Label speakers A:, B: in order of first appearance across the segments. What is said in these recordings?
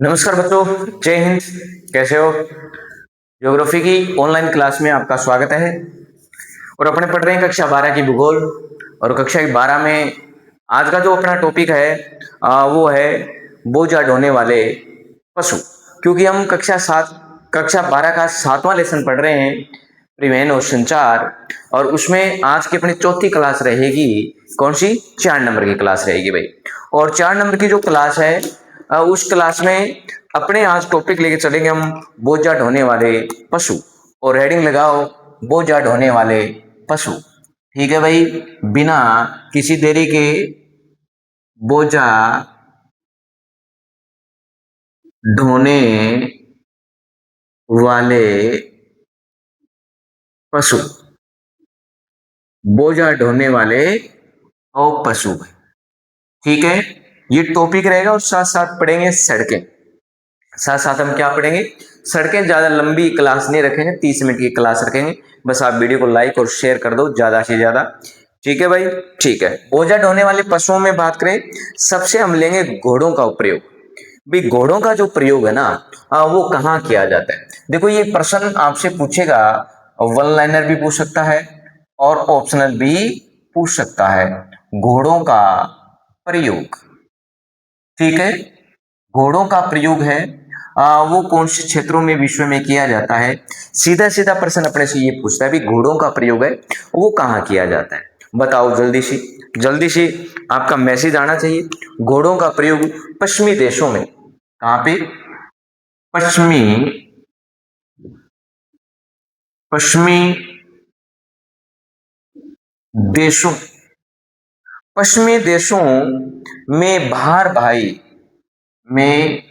A: नमस्कार बच्चों, जय हिंद। कैसे हो? ज्योग्राफी की ऑनलाइन क्लास में आपका स्वागत है। और अपने पढ़ रहे हैं कक्षा 12 की भूगोल। और कक्षा 12 में आज का जो अपना टॉपिक है वो है बोझा ढोने वाले पशु। क्योंकि हम कक्षा 12 का 7वां लेसन पढ़ रहे हैं, परिवहन और संचार। और उसमें आज की अपनी चौथी क्लास रहेगी। कौन सी? 4 नंबर की क्लास रहेगी भाई। और 4 नंबर की जो क्लास है उस क्लास में अपने आज टॉपिक लेके चलेंगे हम, बोझा ढोने वाले पशु। और हेडिंग लगाओ, बोझा ढोने वाले पशु। ठीक है भाई। बिना किसी देरी के बोझा ढोने वाले पशु। बोझा ढोने वाले और पशु। ठीक है, ये टॉपिक रहेगा। और साथ साथ पढ़ेंगे सड़कें। साथ साथ हम क्या पढ़ेंगे? सड़कें। ज्यादा लंबी क्लास नहीं रखेंगे, 30 मिनट की क्लास रखेंगे। बस आप वीडियो को लाइक और शेयर कर दो ज्यादा से ज्यादा। ठीक है भाई, ठीक है। बोझा ढोने वाले पशुओं में बात करें, सबसे हम लेंगे घोड़ों का प्रयोग। भाई घोड़ों का जो प्रयोग है ना, वो कहाँ किया जाता है? देखो, ये प्रश्न आपसे पूछेगा, वन लाइनर भी पूछ सकता है और ऑप्शनल भी पूछ सकता है। घोड़ों का प्रयोग, ठीक है। घोड़ों का प्रयोग है वो कौन से क्षेत्रों में विश्व में किया जाता है? सीधा सीधा प्रश्न अपने से ये पूछता है, भाई घोड़ों का प्रयोग है वो कहाँ किया जाता है? बताओ जल्दी से, जल्दी से। आपका मैसेज आना चाहिए। घोड़ों का प्रयोग पश्चिमी देशों में। कहाँ पे? पश्चिमी पश्चिमी देशों। पश्चिमी देशों में में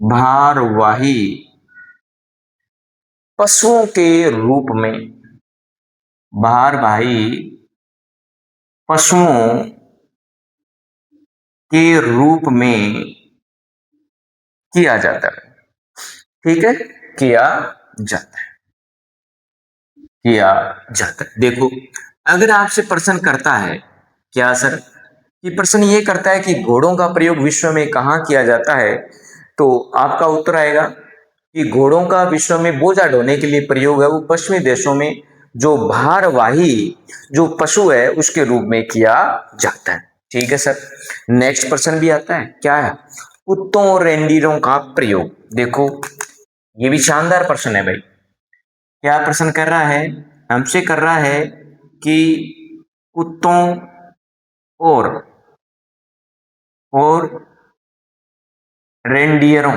A: भारवाही पशुओं के रूप में, भारवाही पशुओं के रूप में किया जाता है। ठीक है, किया जाता है, किया जाता है। देखो, अगर आपसे प्रश्न करता है क्या सर, कि प्रश्न ये करता है कि घोड़ों का प्रयोग विश्व में कहाँ किया जाता है, तो आपका उत्तर आएगा कि घोड़ों का विश्व में बोझा ढोने के लिए प्रयोग है वो पश्चिमी देशों में जो भारवाही जो पशु है उसके रूप में किया जाता है। ठीक है सर। नेक्स्ट प्रश्न भी आता है, क्या है? कुत्तों और रेंडीरों का प्रयोग। देखो, ये भी शानदार प्रश्न है भाई। क्या प्रश्न कर रहा है? हमसे कर रहा है कि कुत्तों और और रेंडियरों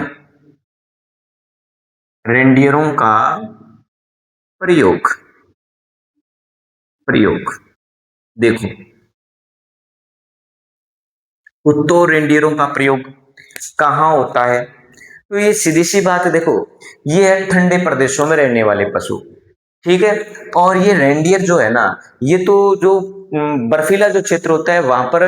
A: रेंडियरों का प्रयोग। प्रयोग देखो, कुत्तों और रेंडियरों का प्रयोग कहाँ होता है? तो ये सीधी सी बात है। देखो, ये है ठंडे प्रदेशों में रहने वाले पशु। ठीक है। और ये रेंडियर जो है ना, ये तो जो बर्फीला जो क्षेत्र होता है वहां पर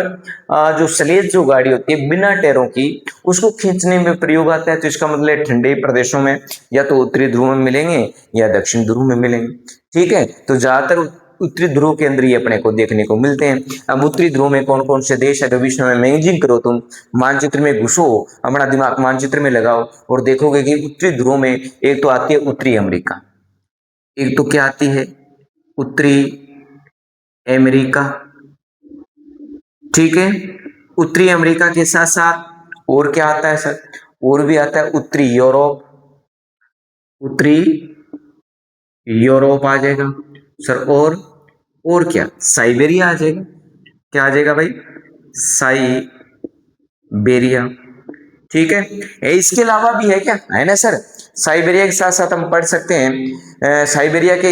A: जो स्लेज जो गाड़ी होती है बिना टायरों की, उसको खींचने में प्रयोग आता है। तो इसका मतलब ठंडे प्रदेशों में या तो उत्तरी ध्रुव में मिलेंगे या दक्षिण ध्रुव में मिलेंगे। ठीक है, तो ज्यादातर उत्तरी ध्रुव के अंदर ही अपने को देखने को मिलते हैं। अब उत्तरी ध्रुव में कौन कौन से देश है तो विश्व में इमेजिन करो, तुम मानचित्र में घुसो, अपना दिमाग मानचित्र में लगाओ और देखोगे कि उत्तरी ध्रुव में एक तो आती है उत्तरी अमेरिका, एक तो क्या आती है? उत्तरी अमेरिका। ठीक है, उत्तरी अमेरिका के साथ साथ और क्या आता है सर? और भी आता है उत्तरी यूरोप। उत्तरी यूरोप आ जाएगा सर। और क्या? साइबेरिया आ जाएगा। क्या आ जाएगा भाई? साइबेरिया। ठीक है। इसके अलावा भी है क्या? है ना सर। साइबेरिया के साथ साथ हम पढ़ सकते हैं साइबेरिया के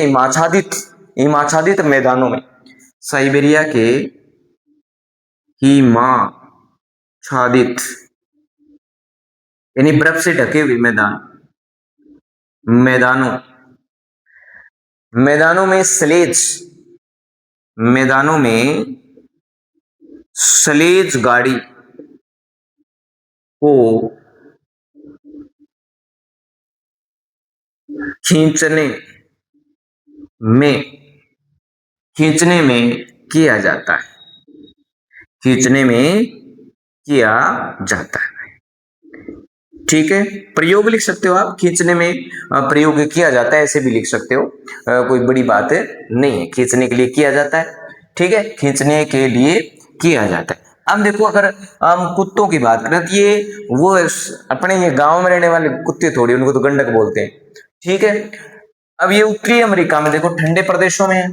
A: हिमाच्छादित मैदानों में, साइबेरिया के हिमाच्छादित यानी बर्फ से ढके हुए मैदानों मैदानों में स्लेज मैदानों में स्लेज गाड़ी को खींचने में खींचने में किया जाता है। खींचने में किया जाता है। ठीक है, प्रयोग लिख सकते हो आप, खींचने में प्रयोग किया जाता है, ऐसे भी लिख सकते हो, कोई बड़ी बात नहीं है, खींचने के लिए किया जाता है। ठीक है, खींचने के लिए किया जाता है। अब देखो, अगर हम कुत्तों की बात करें तो ये वो अपने ये गांव में रहने वाले कुत्ते थोड़ी, उनको तो गंडक बोलते हैं। ठीक है, अब ये उत्तरी अमेरिका में देखो, ठंडे प्रदेशों में है,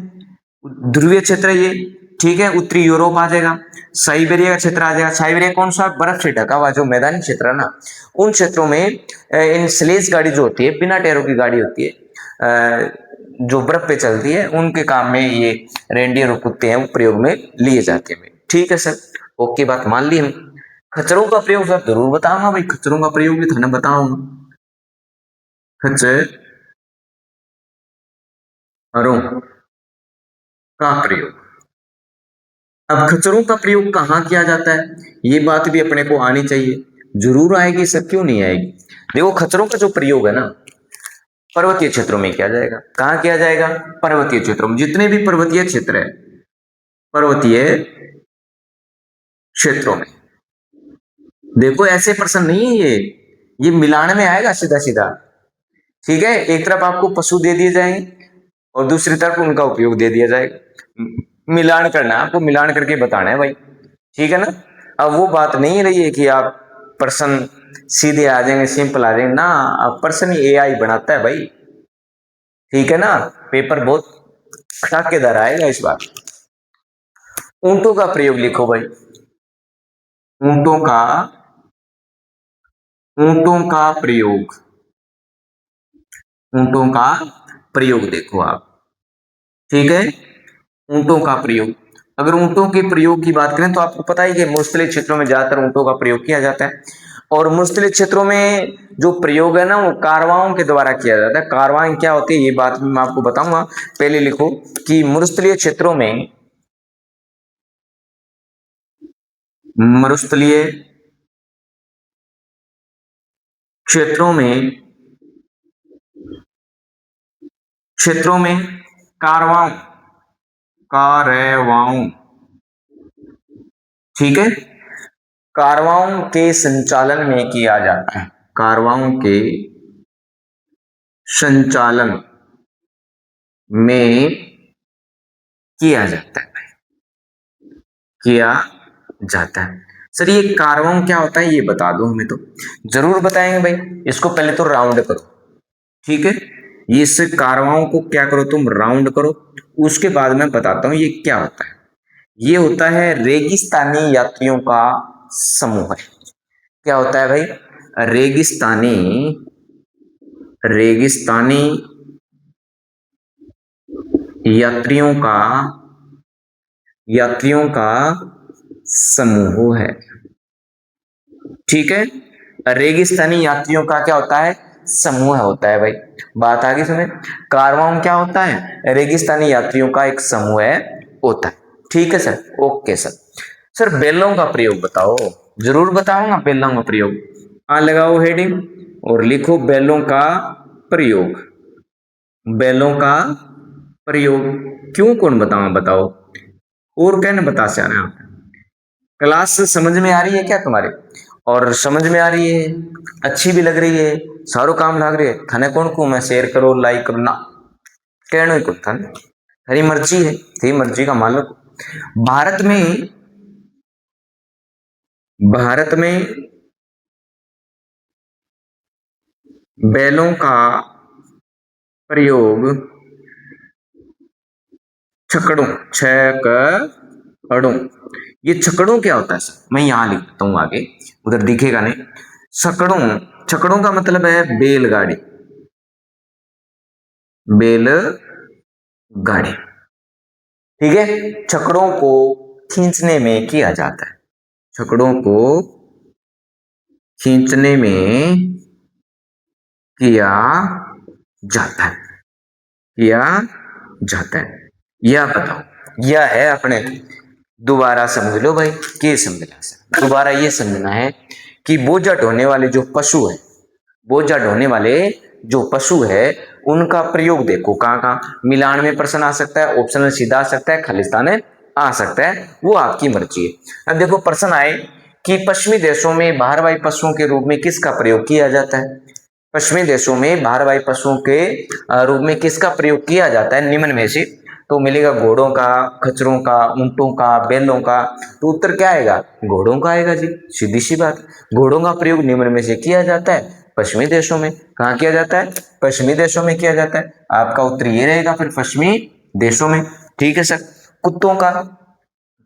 A: ध्रुवीय क्षेत्र है ये। ठीक है, उत्तरी यूरोप आ जाएगा, साइबेरिया का क्षेत्र आ जाएगा। साइबेरिया कौन सा? बर्फ से ढका हुआ जो मैदानी क्षेत्र है ना, उन क्षेत्रों में इन स्लेज गाड़ी जो होती है, बिना टायरों की गाड़ी होती है, जो बर्फ पे चलती है, उनके काम में ये रेंडियर और कुत्ते हैं वो प्रयोग में लिए जाते हैं। ठीक है सर, ओके, बात मान ली हम। खच्चरों का प्रयोग सर जरूर बताऊंगा भाई, खच्चरों का प्रयोग भी थाने बताऊंगा। खच्चरों का प्रयोग, अब खच्चरों का प्रयोग कहाँ किया जाता है, ये बात भी अपने को आनी चाहिए। जरूर आएगी सर, क्यों नहीं आएगी। देखो, खच्चरों का जो प्रयोग है ना, पर्वतीय क्षेत्रों में किया जाएगा। कहाँ किया जाएगा? पर्वतीय क्षेत्रों में। जितने भी पर्वतीय क्षेत्र है, पर्वतीय क्षेत्रों में। देखो, ऐसे प्रश्न नहीं है ये मिलान में आएगा सीधा सीधा। ठीक है, एक तरफ आपको पशु दे दिए जाएंगे और दूसरी तरफ उनका उपयोग दे दिया जाएगा। मिलान करना है आपको, मिलान करके बताना है भाई। ठीक है ना। अब वो बात नहीं रही है कि आप प्रश्न सीधे आ जाएंगे, सिंपल आ जाएंगे ना। अब प्रश्न ही एआई बनाता है भाई। ठीक है ना, पेपर बहुत धक्केदार आएगा इस बार। ऊंटों का प्रयोग लिखो भाई, ऊंटों का, ऊंटों का प्रयोग, ऊंटों का प्रयोग देखो आप। ठीक है, ऊंटों का प्रयोग। अगर ऊंटों के प्रयोग की बात करें तो आपको पता है कि मुश्तलिफ क्षेत्रों में ज्यादातर ऊंटों का प्रयोग किया जाता है, और मुश्तलिफ क्षेत्रों में जो प्रयोग है ना वो कारवाओं के द्वारा किया जाता है। कारवाएं क्या होती है ये बात मैं आपको बताऊंगा। पहले लिखो कि मरुस्थलीय क्षेत्रों में, मरुस्थलीय क्षेत्रों में, क्षेत्रों में कारवाओं, कारवाओं, ठीक है, कारवाओं के संचालन में किया जाता है। कारवाओं के संचालन में किया जाता है, किया जाता है। सर ये कारवां क्या होता है ये बता दो हमें। तो जरूर बताएंगे भाई, इसको पहले तो राउंड करो। ठीक है, ये इस कारवां को क्या करो तुम, राउंड करो। उसके बाद मैं बताता हूं ये क्या होता है। ये होता है रेगिस्तानी यात्रियों का समूह है। क्या होता है भाई? रेगिस्तानी, रेगिस्तानी यात्रियों का, यात्रियों का समूह है। ठीक है, रेगिस्तानी यात्रियों का क्या होता है? समूह होता है भाई। बात आगे सुने, कारवां क्या होता है? रेगिस्तानी यात्रियों का एक समूह है, होता है। ठीक है सर, ओके सर। सर बैलों का प्रयोग बताओ। जरूर बताऊंगा बैलों का प्रयोग। लगाओ हेडिंग और लिखो बैलों का प्रयोग। बैलों का प्रयोग क्यों, कौन बताओ, बताओ और कहने बता से रहे आप। क्लास समझ में आ रही है क्या तुम्हारे? और समझ में आ रही है, अच्छी भी लग रही है, सारो काम लग रही है थाने कौन को मैं शेयर करो लाइक करो ना, कहना ही कुछ था। तेरी मर्जी है, तेरी मर्जी का मालिक। भारत में, भारत में बैलों का प्रयोग छकड़ों, छकड़ों, ये छकड़ों क्या होता है सर? मैं यहां लिख देता हूं आगे, उधर दिखेगा नहीं। छकड़ों, छकड़ों का मतलब है बैलगाड़ी, बैलगाड़ी। ठीक है, छकड़ों को खींचने में किया जाता है, छकड़ों को खींचने में किया जाता है, किया जाता है। यह बताओ, यह है अपने, दोबारा समझ लो भाई, क्या समझना है? दोबारा ये समझना है कि बोझा ढोने वाले जो पशु है, बोझा ढोने वाले जो पशु है उनका प्रयोग देखो कहाँ कहाँ। मिलान में प्रश्न आ सकता है, ऑप्शनल सीधा आ सकता है, खालिस्तान आ सकता है, वो आपकी मर्जी है। अब देखो प्रश्न आए कि पश्चिमी देशों में भारवाही पशुओं के रूप में किसका प्रयोग किया जाता है? पश्चिमी देशों में भारवाही पशुओं के रूप में किसका प्रयोग किया जाता है निम्न में से? तो मिलेगा घोड़ों का, खच्चरों का, ऊंटों का, बैलों का। तो उत्तर क्या आएगा? घोड़ों का आएगा जी, सीधी सी बात। घोड़ों का प्रयोग निम्न में से किया जाता है पश्चिमी देशों में। कहाँ किया जाता है? पश्चिमी देशों में किया जाता है। आपका उत्तर ये रहेगा फिर, पश्चिमी देशों में। ठीक है सर। कुत्तों का,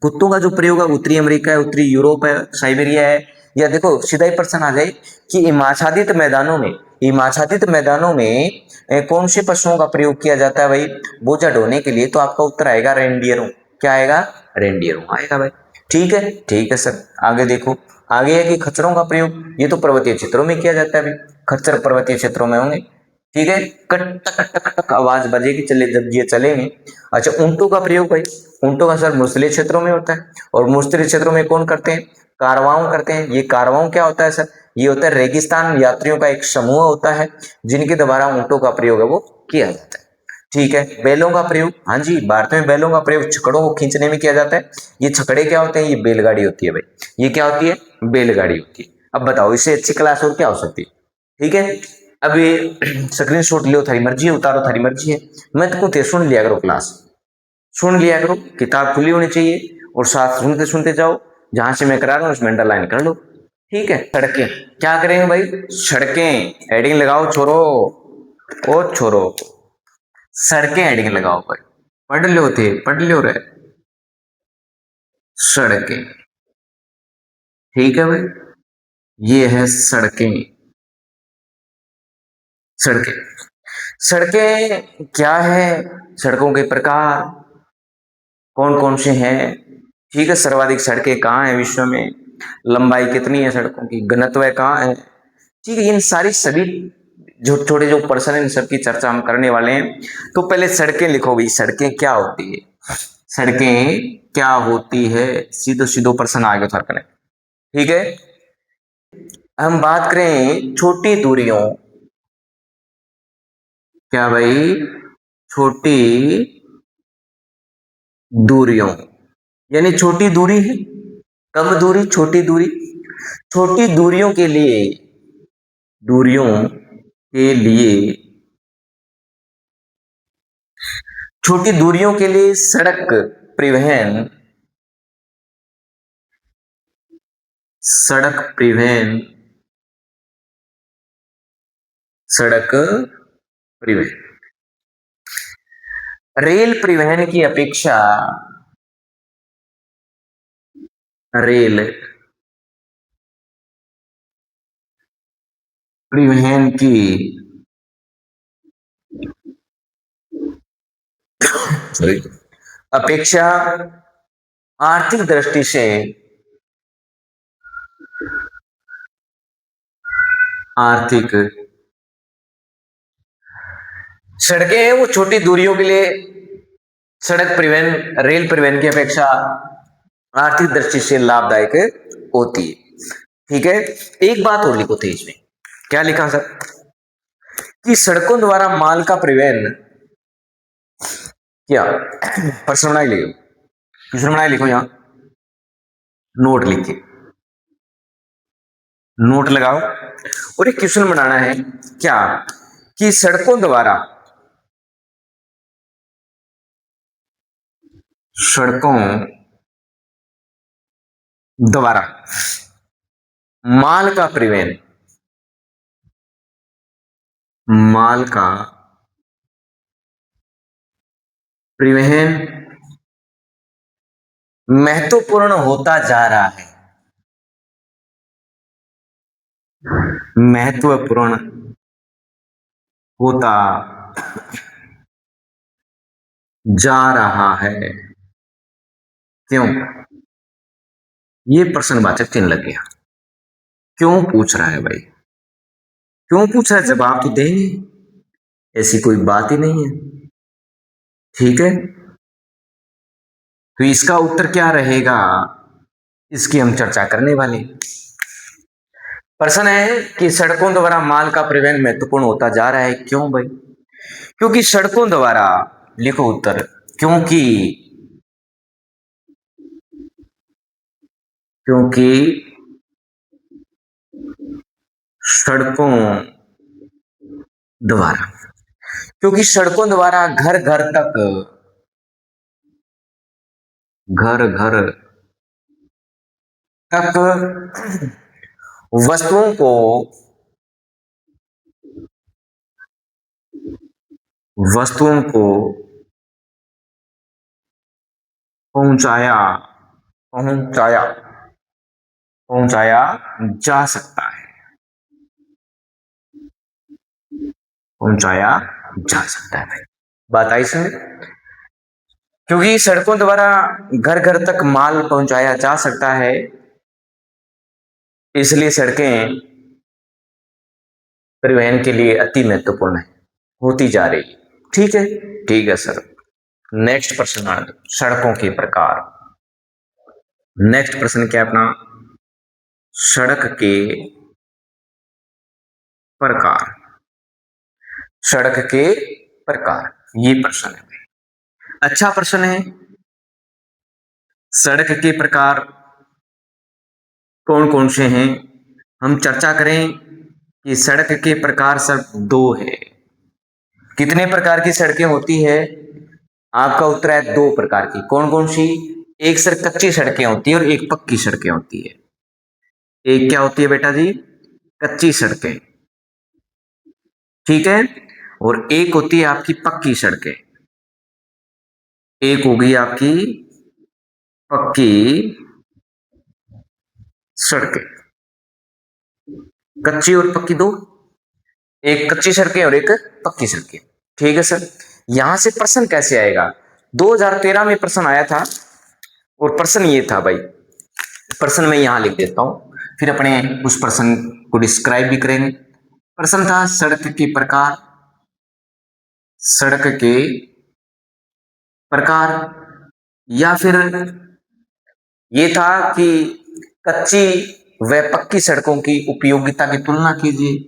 A: कुत्तों का जो प्रयोग है उत्तरी अमेरिका है, उत्तरी यूरोप है, साइबेरिया है। या देखो सीधा ही प्रश्न आ जाए कि हिमाच्छादित मैदानों में, हिमाच्छादित मैदानों में कौन से पशुओं का प्रयोग किया जाता है भाई बोझा ढोने के लिए? तो आपका उत्तर आएगा रेनडियरों। क्या आएगा? रेनडियरों आएगा भाई। ठीक है सर। आगे देखो, आगे है कि खच्चरों का प्रयोग, ये तो पर्वतीय क्षेत्रों में किया जाता है भाई, खच्चर पर्वतीय क्षेत्रों में होंगे। ठीक है, कट टक टक टक आवाज बजेगी चले जब ये चलेंगे। अच्छा, ऊंटों का प्रयोग भाई, ऊंटों का सर मूसली क्षेत्रों में होता है। और मूसली क्षेत्रों में कौन करते हैं? कारवां करते हैं। ये कारवां क्या होता है सर? ये होता है रेगिस्तान यात्रियों का एक समूह होता है जिनके द्वारा ऊंटों का प्रयोग है वो किया जाता है। ठीक है, बैलों का प्रयोग, हाँ जी, भारत में बैलों का प्रयोग छकड़ों को खींचने में किया जाता है। ये छकड़े क्या होते हैं? ये बैलगाड़ी होती है भाई। ये क्या होती है? बैलगाड़ी होती है। अब बताओ इससे अच्छी क्लास और क्या हो सकती है? ठीक है, अभी स्क्रीन शॉट लियो, थारी मर्जी है, उतारो थारी मर्जी है। मैं तो कहते सुन लिया करो क्लास, सुन लिया करो, किताब खुली होनी चाहिए और साथ सुनते सुनते जाओ। जहां से मैं करा रहा हूं उसमें अंडरलाइन कर लो। ठीक है, सड़कें क्या करेंगे भाई? सड़कें हेडिंग लगाओ छोरो, ओ छोरो, सड़कें हेडिंग लगाओ भाई। पढ़ लो थे, पढ़ लो रे, सड़कें। ठीक है भाई, ये है सड़कें। सड़कें, सड़कें क्या है? सड़कों के प्रकार कौन कौन से हैं? ठीक है, सर्वाधिक सड़कें कहाँ हैं विश्व में? लंबाई कितनी है सड़कों की? घनत्व कहाँ है? ठीक है, इन सारी सभी जो छोटे जो पर्सन है इन सब की चर्चा हम करने वाले हैं। तो पहले सड़कें लिखो भाई, सड़कें क्या होती है? सड़कें क्या होती है? सीधो सीधो प्रश्न आ गया था। ठीक है, हम बात करें छोटी दूरियों। क्या भाई? छोटी दूरियों, यानी छोटी दूरी है, कम दूरी, छोटी दूरी। छोटी दूरियों के लिए, दूरियों के लिए, छोटी दूरियों के लिए सड़क परिवहन, सड़क परिवहन, सड़क परिवहन रेल परिवहन की अपेक्षा, रेल परिवहन की अपेक्षा आर्थिक दृष्टि से, आर्थिक सड़कें हैं वो छोटी दूरियों के लिए सड़क परिवहन, रेल परिवहन की अपेक्षा आर्थिक दृष्टि से लाभदायक होती है। ठीक है, एक बात और लिखो थे इसमें, क्या लिखा सर? कि सड़कों द्वारा माल का परिवहन क्या? प्रश्न बनाई लिखो, क्वेश्चन बनाई लिखो, यहां नोट लिखे, नोट लगाओ और एक क्वेश्चन बनाना है। क्या? कि सड़कों द्वारा, सड़कों द्वारा माल का परिवहन, माल का परिवहन महत्वपूर्ण होता जा रहा है, महत्वपूर्ण होता जा रहा है। क्यों? ये प्रश्नवाचक चिन्ह लग गया। क्यों पूछ रहा है भाई? क्यों पूछ रहा है? जवाब तो देंगे, ऐसी कोई बात ही नहीं है। ठीक है, तो इसका उत्तर क्या रहेगा इसकी हम चर्चा करने वाले। प्रश्न है कि सड़कों द्वारा माल का परिवहन महत्वपूर्ण होता जा रहा है, क्यों भाई? क्योंकि सड़कों द्वारा, लिखो उत्तर, क्योंकि, क्योंकि सड़कों द्वारा, क्योंकि सड़कों द्वारा घर घर तक, घर घर तक वस्तुओं को, वस्तुओं को पहुंचाया, पहुंचाया, पहुंचाया जा सकता है, पहुंचाया जा सकता है। बात आई समझ? क्योंकि सड़कों द्वारा घर घर तक माल पहुंचाया जा सकता है, इसलिए सड़कें परिवहन के लिए अति महत्वपूर्ण है, होती जा रही। ठीक है, ठीक है सर। नेक्स्ट प्रश्न, सड़कों के प्रकार। नेक्स्ट प्रश्न क्या है अपना? सड़क के प्रकार, सड़क के प्रकार, ये प्रश्न है। अच्छा प्रश्न है। सड़क के प्रकार कौन कौन से हैं? हम चर्चा करें कि सड़क के प्रकार सिर्फ दो है। कितने प्रकार की सड़कें होती है? आपका उत्तर है दो प्रकार की। कौन कौन सी? एक सर कच्ची सड़कें होती है और एक पक्की सड़कें होती है। एक क्या होती है बेटा जी? कच्ची सड़कें, ठीक है। और एक होती है आपकी पक्की सड़कें। एक होगी आपकी पक्की सड़कें। कच्ची और पक्की दो, एक कच्ची सड़कें और एक पक्की सड़कें। ठीक है सर। यहां से प्रश्न कैसे आएगा? 2013 में प्रश्न आया था और प्रश्न ये था भाई। प्रश्न मैं यहां लिख देता हूं, फिर अपने उस प्रश्न को डिस्क्राइब भी करेंगे। प्रश्न था सड़क के प्रकार, सड़क के प्रकार, या फिर ये था कि कच्ची व पक्की सड़कों की उपयोगिता की तुलना कीजिए।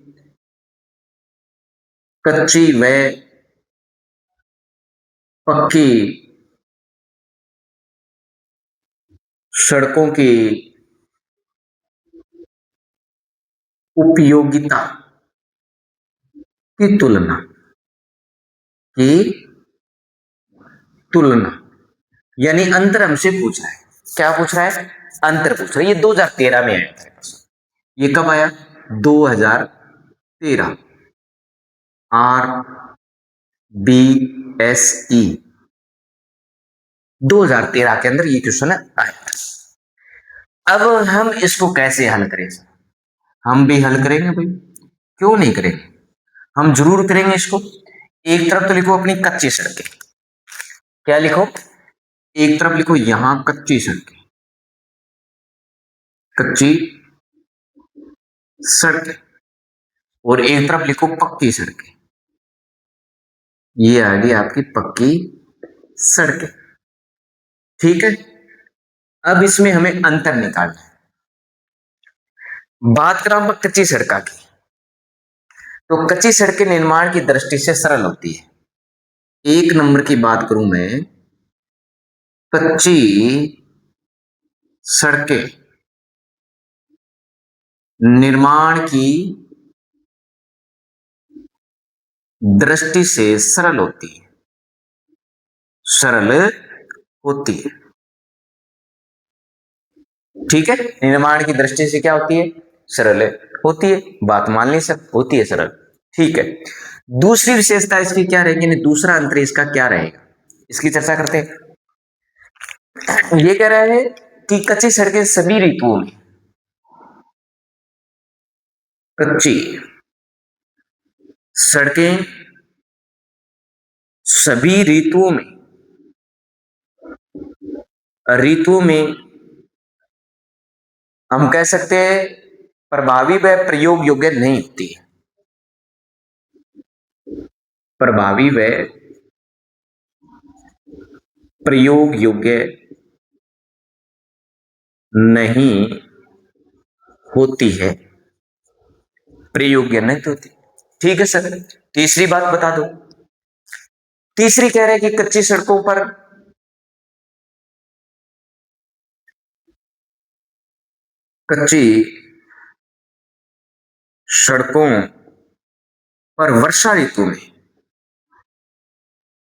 A: कच्ची व पक्की सड़कों की उपयोगिता की तुलना, की तुलना, यानी अंतर हमसे पूछ रहा है। क्या पूछ रहा है? अंतर पूछ रहा है। ये 2013 में आया था। ये कब आया? 2013। आर बी एस ई 2013 के अंदर ये क्वेश्चन आया था। अब हम इसको कैसे हल करें? हम भी हल करेंगे भाई, क्यों नहीं करेंगे? हम जरूर करेंगे इसको। एक तरफ तो लिखो अपनी कच्ची सड़कें। क्या लिखो? एक तरफ लिखो यहां कच्ची सड़कें, कच्ची सड़कें, और एक तरफ लिखो पक्की सड़कें। ये आ गई आपकी पक्की सड़कें। ठीक है। अब इसमें हमें अंतर निकालना है। बात करा हम कच्ची सड़क की, तो कच्ची सड़कें निर्माण की दृष्टि से सरल होती है। एक नंबर की बात करूं मैं, कच्ची सड़कें निर्माण की दृष्टि से सरल होती है, सरल होती है। ठीक है। निर्माण की दृष्टि से क्या होती है? सरल होती है। बात मान ली सर, होती है सरल। ठीक है। दूसरी विशेषता इसकी क्या रहेगी? दूसरा अंतर इसका क्या रहेगा, इसकी चर्चा करते हैं। ये कह रहा है कि कच्ची सड़कें सभी ऋतुओं में, कच्ची सड़कें सभी ऋतुओं में, ऋतुओं में हम कह सकते हैं प्रभावी व प्रयोग योग्य नहीं होती है। प्रभावी व प्रयोग योग्य नहीं होती है, प्रयोग योग्य नहीं होती। ठीक है सर। तीसरी बात बता दो। तीसरी कह रहे हैं कि कच्ची सड़कों पर कच्ची सड़कों पर वर्षा ऋतु में,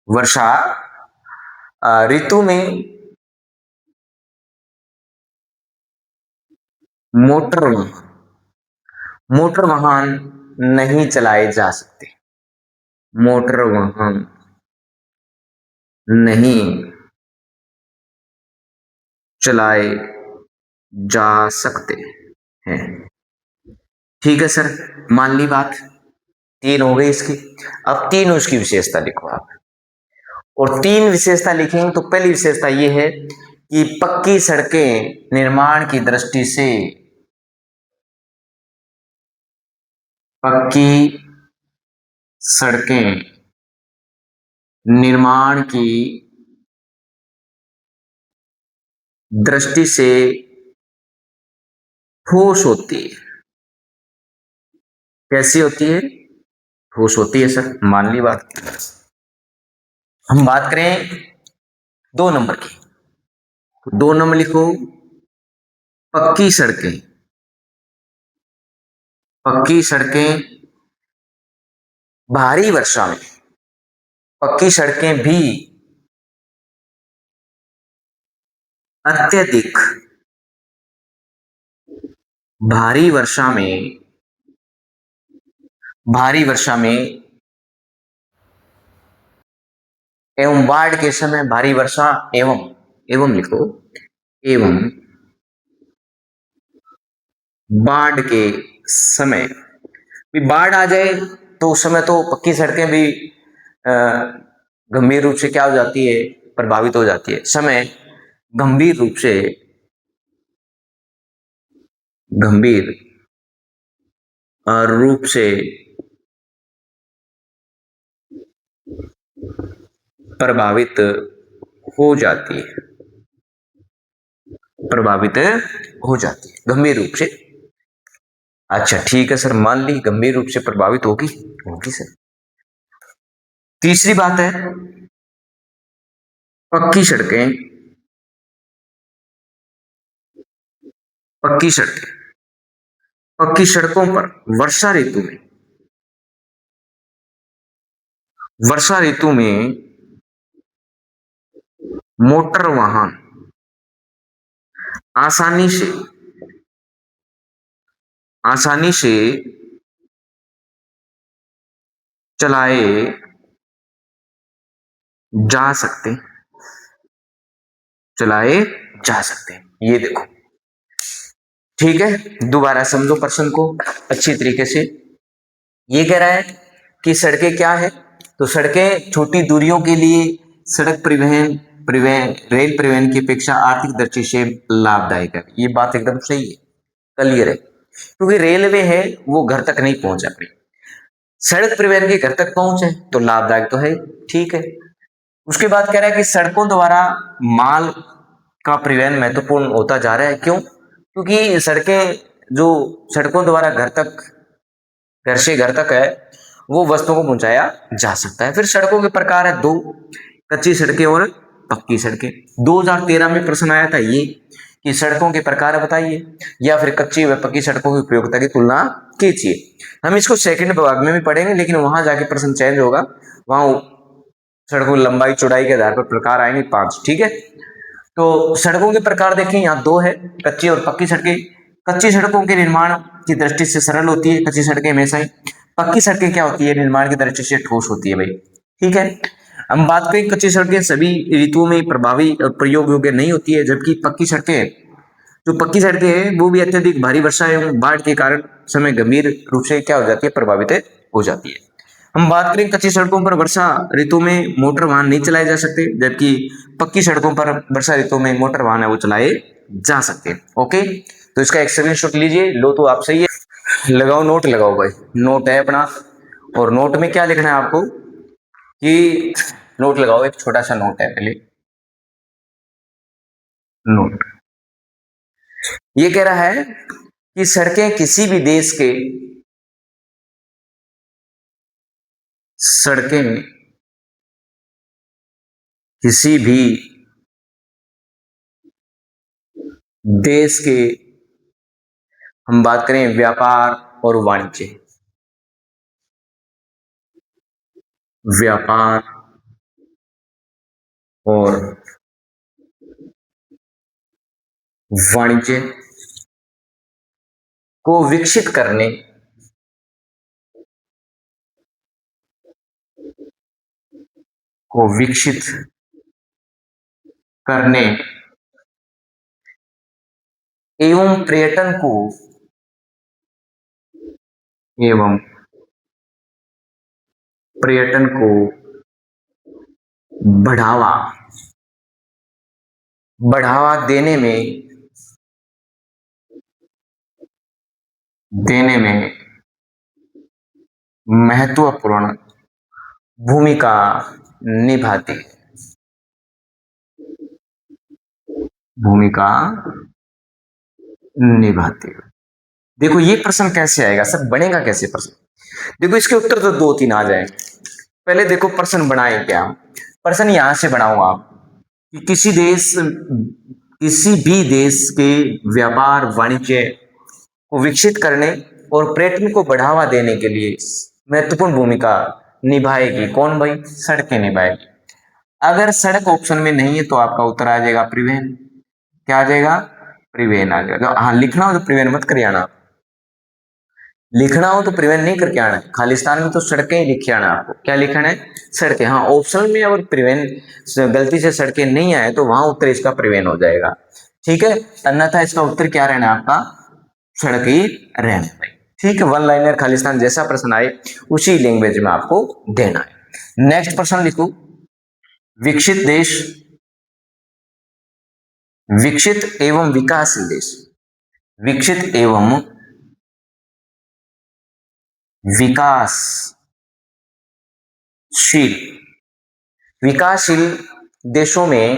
A: वर्षा ऋतु में मोटर वाहन, मोटर वाहन नहीं चलाए जा सकते, मोटर वाहन नहीं चलाए जा सकते हैं। ठीक है सर, मान ली बात। तीन हो गई इसकी। अब तीन उसकी विशेषता लिखो आप, और तीन विशेषता लिखेंगे तो पहली विशेषता ये है कि पक्की सड़कें निर्माण की दृष्टि से, पक्की सड़कें निर्माण की दृष्टि से ठोस होती है। कैसी होती है? ठोस होती है सर, मान ली बात। हम बात करें 2 नंबर की, 2 नंबर लिखो, पक्की सड़कें, पक्की सड़कें भारी वर्षा में, पक्की सड़कें भी अत्यधिक भारी वर्षा में, भारी वर्षा में एवं बाढ़ के समय, भारी वर्षा एवं, एवं लिखो, एवं बाढ़ के समय, बाढ़ आ जाए तो उस समय तो पक्की सड़कें भी गंभीर रूप से क्या हो जाती है? प्रभावित हो जाती है। समय गंभीर रूप से, गंभीर रूप से प्रभावित हो जाती है, प्रभावित हो जाती है गंभीर रूप से। अच्छा ठीक है सर, मान ली गंभीर रूप से प्रभावित होगी, होगी सर। तीसरी बात है, पक्की सड़कें, पक्की सड़कें, पक्की सड़कों पर वर्षा ऋतु में, वर्षा ऋतु में मोटर वाहन आसानी से, आसानी से चलाए जा सकते, चलाए जा सकते हैं। ये देखो, ठीक है, दोबारा समझो प्रश्न को अच्छी तरीके से। ये कह रहा है कि सड़कें क्या है? तो सड़कें छोटी दूरियों के लिए सड़क परिवहन, परिवहन रेल परिवहन की अपेक्षा आर्थिक दृष्टि से लाभदायक है। ये बात एकदम सही है, क्लियर है, क्योंकि रेलवे है वो घर तक नहीं पहुंच अपनी, सड़क परिवहन के घर तक पहुंचे तो लाभदायक तो है। ठीक है, उसके बाद कह रहा है कि सड़कों द्वारा माल का परिवहन महत्वपूर्ण होता जा रहा है। क्यों? क्योंकि सड़कें जो सड़कों द्वारा घर तक, घर से घर तक है, वो वस्तुओं को पहुंचाया जा सकता है। फिर सड़कों के प्रकार है दो, कच्ची सड़कें और पक्की सड़कें। 2013 में प्रश्न आया था ये कि सड़कों के प्रकार बताइए या फिर कच्ची व पक्की सड़कों की उपयोगिता की तुलना कीजिए। हम इसको सेकंड विभाग में भी पढ़ेंगे, लेकिन वहां जाके प्रश्न चेंज होगा, वहां सड़कों की लंबाई चौड़ाई के आधार पर प्रकार आएंगे 5। ठीक है, तो सड़कों के प्रकार देखें, यहाँ 2 है, कच्ची और पक्की सड़कें। कच्ची सड़कों के निर्माण की दृष्टि से सरल होती है कच्ची सड़कें हमेशा ही। पक्की सड़कें क्या होती है? निर्माण की दृष्टि से ठोस होती है भाई। ठीक है, हम बात करें कच्ची सड़कें सभी ऋतुओं में प्रभावी और प्रयोग योग्य नहीं होती है, जबकि पक्की सड़कें, जो पक्की सड़कें हैं वो भी अत्यधिक भारी वर्षा एवं बाढ़ के कारण समय गंभीर रूप से क्या हो जाती है? प्रभावित हो जाती है। हम बात करें कच्ची सड़कों पर वर्षा ऋतु में मोटर वाहन नहीं चलाए जा सकते, जबकि पक्की सड़कों पर वर्षा ऋतु में मोटर वाहन है वो चलाए जा सकते हैं। ओके, तो इसका एक स्क्रीनशॉट लीजिए, लो तो आप सही है, लगाओ नोट, लगाओ भाई, नोट है अपना। और नोट में क्या लिखना है आपको कि नोट लगाओ, एक छोटा सा नोट है पहले, नोट। ये कह रहा है कि सड़कें किसी भी देश के, सड़कें किसी भी देश के, हम बात करें व्यापार, और वाणिज्य। व्यापार और वाणिज्य को विकसित करने को विकसित करने एवं एवं पर्यटन को बढ़ावा बढ़ावा देने में महत्वपूर्ण भूमिका निभाती है। भूमिका निभाती है। देखो ये प्रश्न कैसे आएगा सर, बनेगा कैसे प्रश्न? देखो इसके उत्तर तो दो तीन आ जाए। पहले देखो प्रश्न बनाए क्या, प्रश्न यहां से बनाऊंगा आप कि किसी भी देश के व्यापार वाणिज्य को विकसित करने और पर्यटन को बढ़ावा देने के लिए महत्वपूर्ण भूमिका निभाएगी कौन भाई? सड़कें निभाएगी। अगर सड़क ऑप्शन में नहीं है तो आपका उत्तर आ जाएगा परिवहन। क्या आ जाएगा? परिवहन आ जाएगा। हाँ लिखना हो तो परिवहन मत करिए आना, लिखना हो तो परिवहन नहीं करके आना है। खालिस्तान में तो सड़कें ही लिखे आना आपको। क्या लिखना है? सड़कें। हाँ ऑप्शन में अगर परिवहन गलती से सड़कें नहीं आए तो वहां उत्तर इसका परिवहन हो जाएगा। ठीक है, अन्यथा इसका उत्तर क्या रहना है आपका? सड़क ही रहना है। ठीक है, वन लाइनर खालिस्तान जैसा प्रश्न आए उसी लैंग्वेज में आपको देना है। नेक्स्ट प्रश्न लिखो, विकसित देश, विकसित एवं विकासशील देश, विकसित एवं विकासशील विकासशील देशों में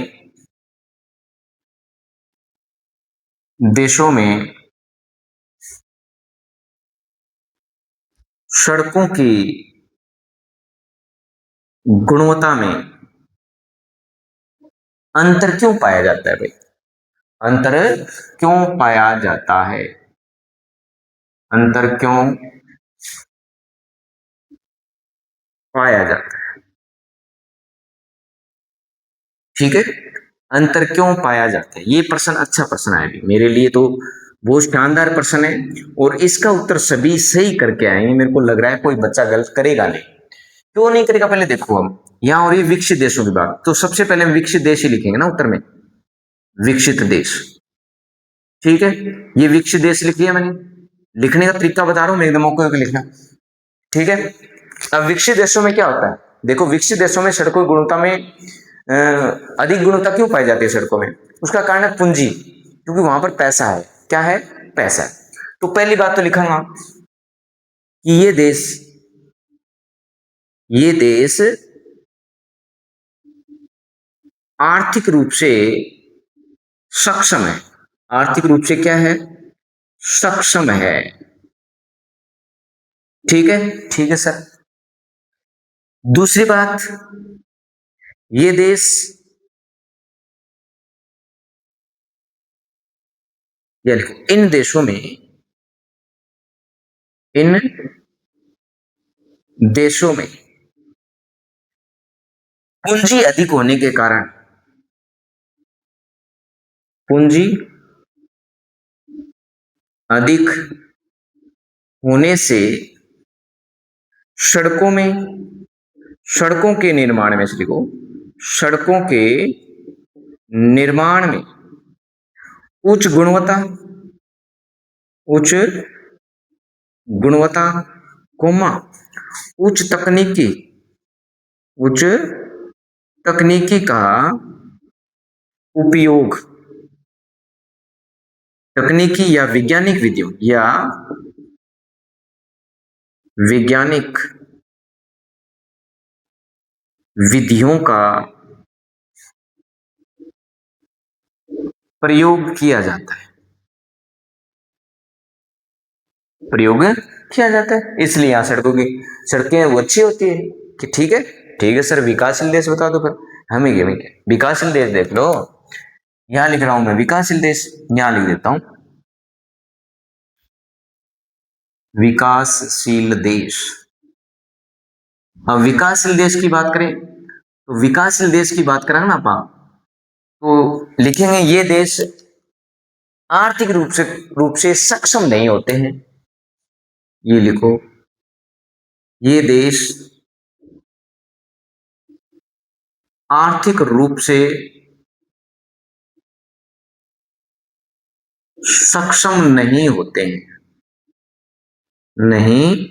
A: सड़कों की गुणवत्ता में अंतर क्यों पाया जाता है भाई? अंतर क्यों पाया जाता है? अंतर क्यों पाया जाता है? ठीक है, अंतर क्यों पाया जाता है, ये प्रश्न अच्छा प्रश्न है मेरे लिए तो बहुत शानदार प्रश्न है और इसका उत्तर सभी सही करके आएंगे। मेरे को लग रहा है कोई बच्चा गलत करेगा नहीं। क्यों नहीं करेगा? पहले देखो, हम यहाँ हो रही विकसित देशों की बात, तो सबसे पहले हम विकसित देश ही लिखेंगे ना उत्तर में, विकसित देश। ठीक है, ये विकसित देश लिख दिया मैंने, लिखने का तरीका बता रहा हूं मैं, एकदम मौके पे लिखना। ठीक है, अब विकसित देशों में क्या होता है? देखो विकसित देशों में सड़कों की गुणवत्ता में अधिक गुणवत्ता क्यों पाई जाती है सड़कों में? उसका कारण है पूंजी, क्योंकि वहां पर पैसा है। क्या है? पैसा है। तो पहली बात तो लिखूंगा कि ये देश आर्थिक रूप से सक्षम है। आर्थिक रूप से क्या है? सक्षम है। ठीक है, ठीक है सर। दूसरी बात, ये देश या लिखो, इन देशों में पूंजी अधिक होने के कारण, पूंजी अधिक होने से सड़कों में सड़कों के निर्माण में से लिखो, सड़कों के निर्माण में उच्च गुणवत्ता उच्च गुणवत्ता कोमा उच्च तकनीकी का उपयोग, तकनीकी या वैज्ञानिक विधियों का प्रयोग किया जाता है। प्रयोग किया जाता है, इसलिए यहाँ सड़कें वो अच्छी होती है। कि ठीक है, ठीक है सर, विकासशील देश बता दो फिर। हमें क्या विकासशील देश देख लो, यहां लिख रहा हूं मैं विकासशील देश, यहां लिख देता हूं विकासशील देश। अब विकासशील देश की बात करें तो विकासशील देश की बात करें ना आप, तो लिखेंगे ये देश आर्थिक रूप से सक्षम नहीं होते हैं। ये लिखो, ये देश आर्थिक रूप से सक्षम नहीं होते हैं, नहीं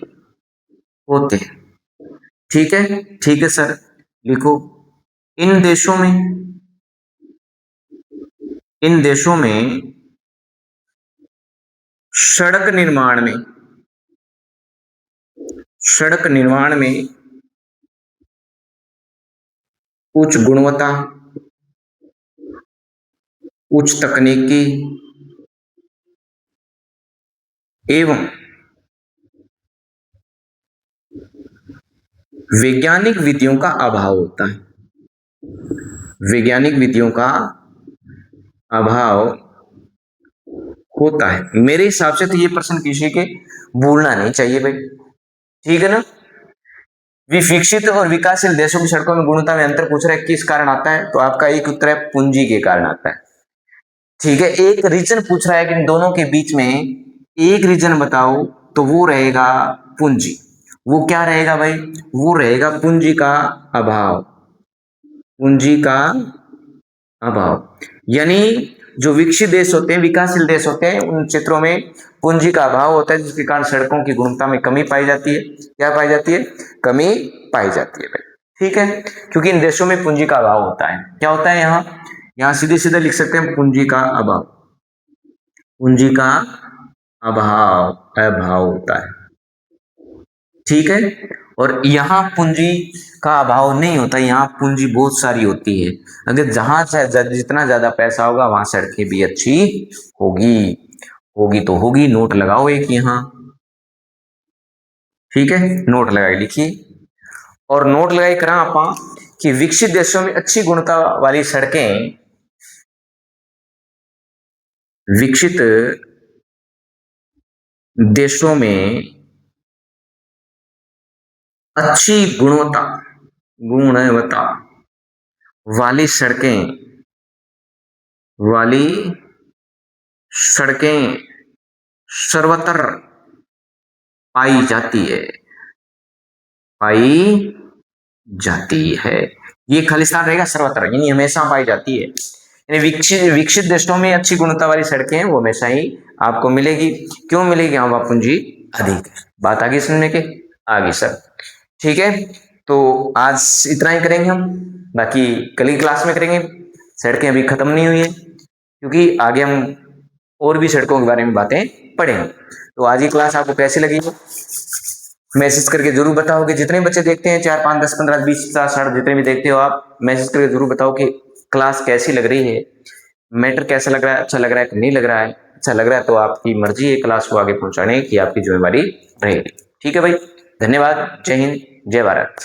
A: होते। ठीक है सर, लिखो इन देशों में सड़क निर्माण में उच्च गुणवत्ता, उच्च तकनीकी एवं वैज्ञानिक विधियों का अभाव होता है। वैज्ञानिक विधियों का अभाव होता है। मेरे हिसाब से तो ये प्रश्न किसी के भूलना नहीं चाहिए भाई, ठीक है ना। विकसित और विकासशील देशों की सड़कों में गुणवत्ता में अंतर पूछ रहा है, किस कारण आता है, तो आपका एक उत्तर है पूंजी के कारण आता है। ठीक है, एक रीजन पूछ रहा है कि इन दोनों के बीच में एक रीजन बताओ, तो वो रहेगा पूंजी। वो क्या रहेगा भाई, वो रहेगा पूंजी का अभाव। पूंजी का अभाव यानी जो विकसित देश होते हैं, विकासशील देश होते हैं, उन क्षेत्रों में पूंजी का अभाव होता है, जिसके कारण सड़कों की गुणवत्ता में कमी पाई जाती है। क्या पाई जाती है, कमी पाई जाती है भाई, ठीक है, क्योंकि इन देशों में पूंजी का अभाव होता है। क्या होता है यहाँ सीधे सीधे लिख सकते हैं पूंजी का अभाव। पूंजी का अभाव होता है, ठीक है। और यहाँ पूंजी का अभाव नहीं होता, यहाँ पूंजी बहुत सारी होती है। अगर जहां से जितना ज्यादा पैसा होगा वहां सड़कें भी अच्छी होगी तो होगी। नोट लगाओ एक यहाँ, ठीक है, नोट लगाई लिखिए। और नोट लगाई करा आप कि विकसित देशों में अच्छी गुणवत्ता वाली सड़कें, विकसित देशों में अच्छी गुणवत्ता वाली सड़कें सर्वत्र पाई जाती है। ये खालिस्तान रहेगा सर्वत्र, यानी हमेशा पाई जाती है। यानी विकसित देशों में अच्छी गुणवत्ता वाली सड़कें हैं, वो हमेशा ही आपको मिलेगी। क्यों मिलेगी, वहां पूंजी अधिक है। बात आगे सुनने के आगे सर, ठीक है। तो आज इतना ही करेंगे हम, बाकी कल की क्लास में करेंगे। सड़कें अभी खत्म नहीं हुई है, क्योंकि आगे हम और भी सड़कों के बारे में बातें पढ़ेंगे। तो आज की क्लास आपको कैसी लगी, मैसेज करके जरूर बताओ। कि जितने बच्चे देखते हैं, 4 5 10 15 20 50 60 जितने भी देखते हो आप, मैसेज करके जरूर बताओ कि क्लास कैसी लग रही है, मैटर कैसा लग रहा है, अच्छा लग रहा है कि नहीं लग रहा है। अच्छा लग रहा है तो आपकी मर्जी है क्लास को आगे पहुंचाने की, आपकी जिम्मेवारी रहेगी। ठीक है भाई, धन्यवाद, जय हिंद, जय भारत।